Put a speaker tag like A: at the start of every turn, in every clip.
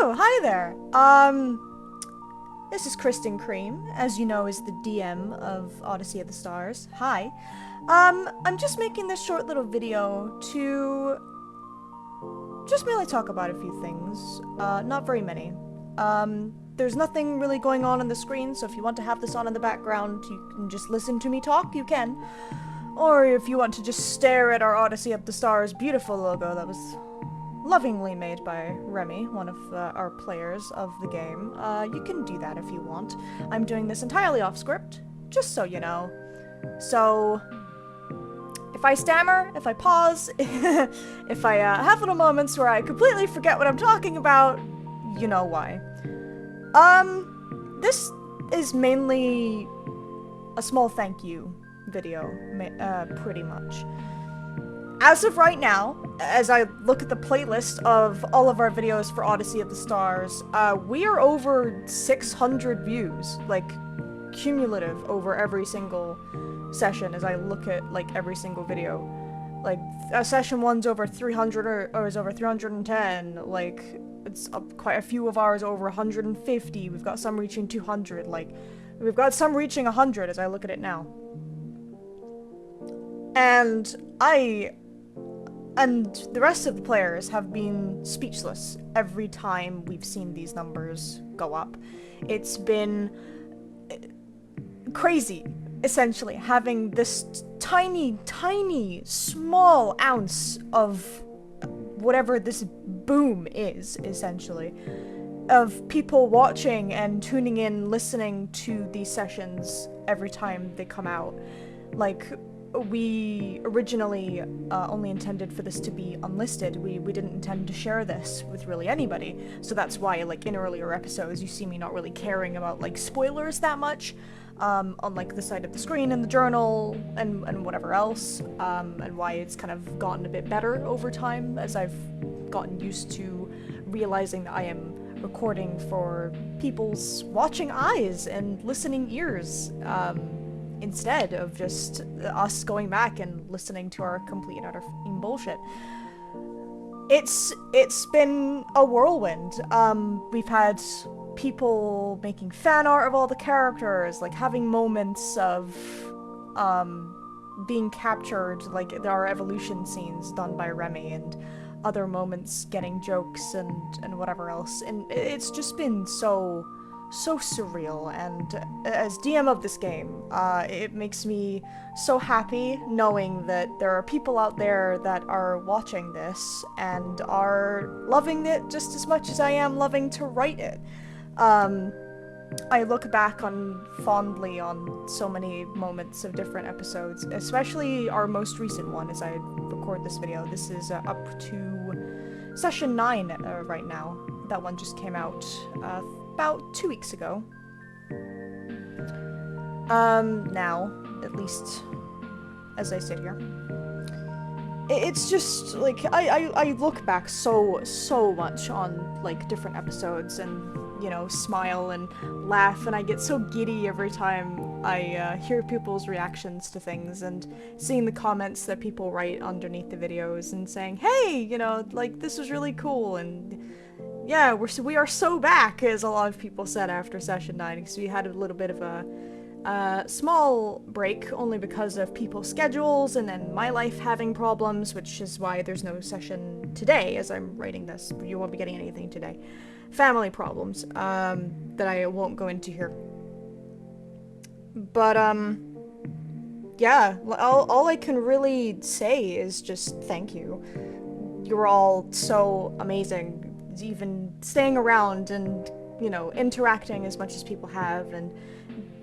A: Oh, hi there. This is Kristen Cream, as you know is the DM of Odyssey of the Stars. Hi. I'm just making this short little video to just merely talk about a few things. Not very many. There's nothing really going on the screen, so if you want to have this on in the background, you can just listen to me talk, you can. Or if you want to just stare at our Odyssey of the Stars beautiful logo that was lovingly made by Remy, one of our players of the game, you can do that if you want. I'm doing this entirely off script, just so you know. So, if I stammer, if I pause, if I have little moments where I completely forget what I'm talking about, you know why. This is mainly a small thank you video, pretty much. As of right now, as I look at the playlist of all of our videos for Odyssey of the Stars, we are over 600 views, like, cumulative over every single session as I look at, like, every single video. Like, session 1's over 300 or is over 310, like, it's quite a few of ours over 150, we've got some reaching 200, like, we've got some reaching 100 as I look at it now. And the rest of the players have been speechless every time we've seen these numbers go up. It's been crazy, essentially, having this tiny, small ounce of whatever this boom is, essentially, of people watching and tuning in, listening to these sessions every time they come out. Like, we originally only intended for this to be unlisted. We didn't intend to share this with really anybody, so that's why, like, in earlier episodes you see me not really caring about, like, spoilers that much, on, like, the side of the screen and the journal and whatever else, and why it's kind of gotten a bit better over time as I've gotten used to realizing that I am recording for people's watching eyes and listening ears, instead of just us going back and listening to our complete and utter bullshit. It's been a whirlwind. We've had people making fan art of all the characters, like having moments of being captured, like our evolution scenes done by Remy, and other moments getting jokes and whatever else. And it's just been so surreal, and as DM of this game, it makes me so happy knowing that there are people out there that are watching this and are loving it just as much as I am loving to write it. I look back fondly on so many moments of different episodes, especially our most recent one as I record this video. This is up to session 9 right now. That one just came out about 2 weeks ago. Now, at least as I sit here. It's just, like, I look back so much on, like, different episodes and, you know, smile and laugh, and I get so giddy every time I hear people's reactions to things and seeing the comments that people write underneath the videos and saying, hey, you know, like, this was really cool, and yeah, we are so back, as a lot of people said after session 9, because we had a little bit of a small break, only because of people's schedules and then my life having problems, which is why there's no session today as I'm writing this. You won't be getting anything today. Family problems, that I won't go into here. But, yeah, all I can really say is just thank you. You're all so amazing. Even staying around and, you know, interacting as much as people have, and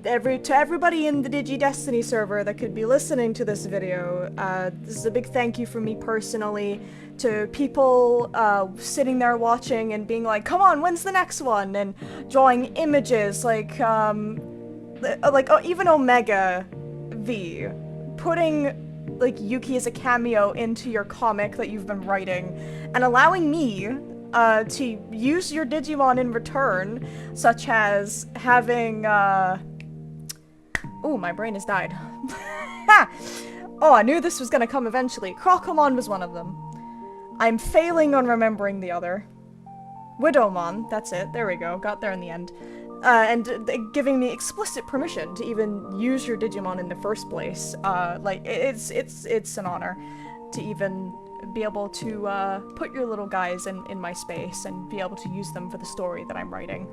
A: to everybody in the Digi-Destiny server that could be listening to this video, this is a big thank you from me personally, to people sitting there watching and being like, come on, when's the next one? And drawing images, like even Omega V, putting, like, Yuki as a cameo into your comic that you've been writing, and allowing me to use your Digimon in return, such as having, oh, my brain has died. Oh, I knew this was gonna come eventually. Crocomon was one of them. I'm failing on remembering the other. Widowmon, that's it, there we go, got there in the end. And giving me explicit permission to even use your Digimon in the first place. Like, it's an honor to even be able to put your little guys in my space and be able to use them for the story that I'm writing.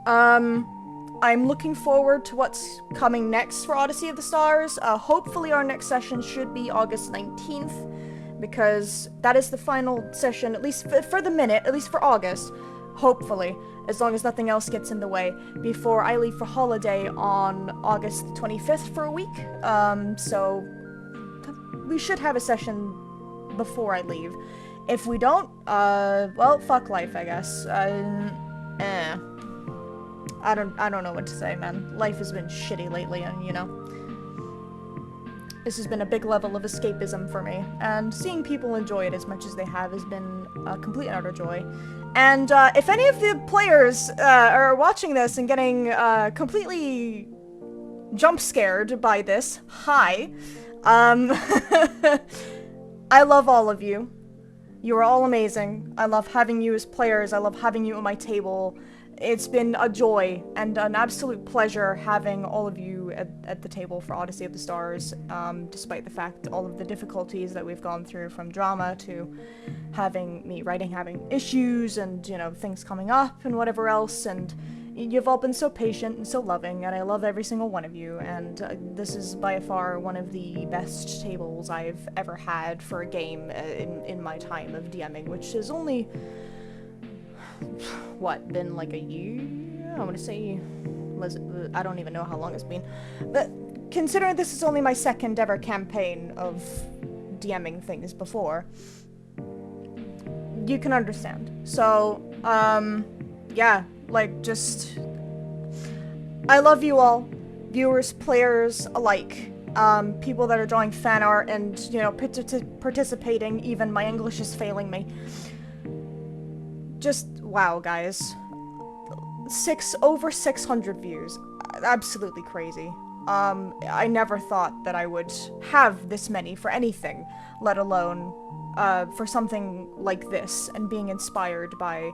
A: I'm looking forward to what's coming next for Odyssey of the Stars. Hopefully our next session should be August 19th, because that is the final session, at least for the minute, at least for August, hopefully, as long as nothing else gets in the way, before I leave for holiday on August 25th for a week. So we should have a session before I leave. If we don't, well, fuck life, I guess. I don't know what to say, man. Life has been shitty lately, and, you know, this has been a big level of escapism for me, and seeing people enjoy it as much as they have has been a complete and utter joy. And, if any of the players, are watching this and getting, completely jump-scared by this, hi, I love all of you. You are all amazing. I love having you as players. I love having you at my table. It's been a joy and an absolute pleasure having all of you at the table for Odyssey of the Stars, despite the fact all of the difficulties that we've gone through, from drama to having issues and, you know, things coming up and whatever else, and you've all been so patient and so loving, and I love every single one of you, and this is by far one of the best tables I've ever had for a game in my time of DMing, which is only... what, been like a year? I want to say, I don't even know how long it's been. But considering this is only my second ever campaign of DMing things before, you can understand. So, yeah, like, just, I love you all, viewers, players alike, people that are drawing fan art and, you know, participating, even my English is failing me. Just, wow, guys. Over 600 views. Absolutely crazy. I never thought that I would have this many for anything, let alone, for something like this, and being inspired by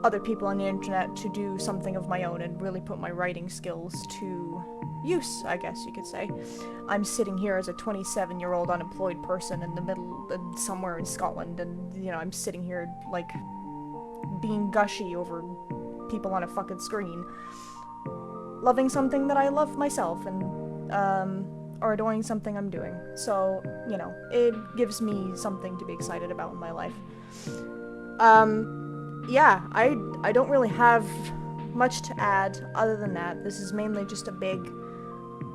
A: other people on the internet to do something of my own and really put my writing skills to use, I guess you could say. I'm sitting here as a 27-year-old unemployed person in the middle, somewhere in Scotland, and, you know, I'm sitting here, like, being gushy over people on a fucking screen, loving something that I love myself, and or adoring something I'm doing. So, you know, it gives me something to be excited about in my life. Yeah, I don't really have much to add other than that. This is mainly just a big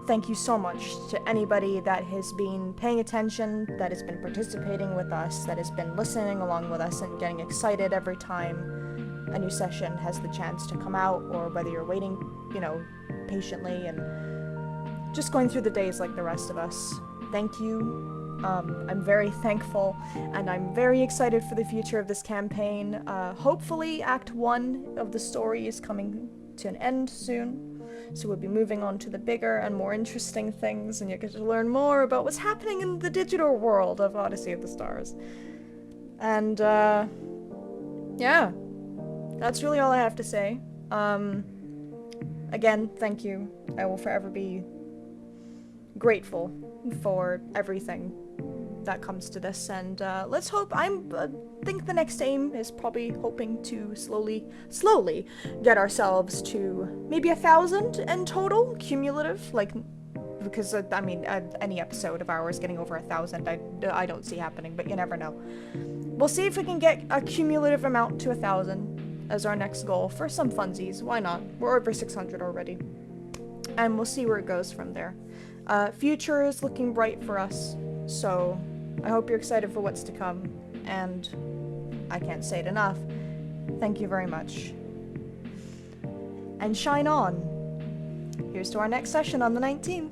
A: thank you so much to anybody that has been paying attention, that has been participating with us, that has been listening along with us and getting excited every time a new session has the chance to come out, or whether you're waiting, you know, patiently and just going through the days like the rest of us. Thank you. I'm very thankful, and I'm very excited for the future of this campaign. Hopefully Act 1 of the story is coming to an end soon. So we'll be moving on to the bigger and more interesting things, and you get to learn more about what's happening in the digital world of Odyssey of the Stars. And, yeah. That's really all I have to say. Again, thank you. I will forever be grateful for everything that comes to this, and let's hope. I think the next aim is probably hoping to slowly get ourselves to maybe 1,000 in total, cumulative, like, because I mean, any episode of ours getting over 1,000, I don't see happening, but you never know. We'll see if we can get a cumulative amount to 1,000 as our next goal for some funsies. Why not? We're over 600 already, and we'll see where it goes from there. Future is looking bright for us, so I hope you're excited for what's to come, and I can't say it enough. Thank you very much. And shine on. Here's to our next session on the 19th.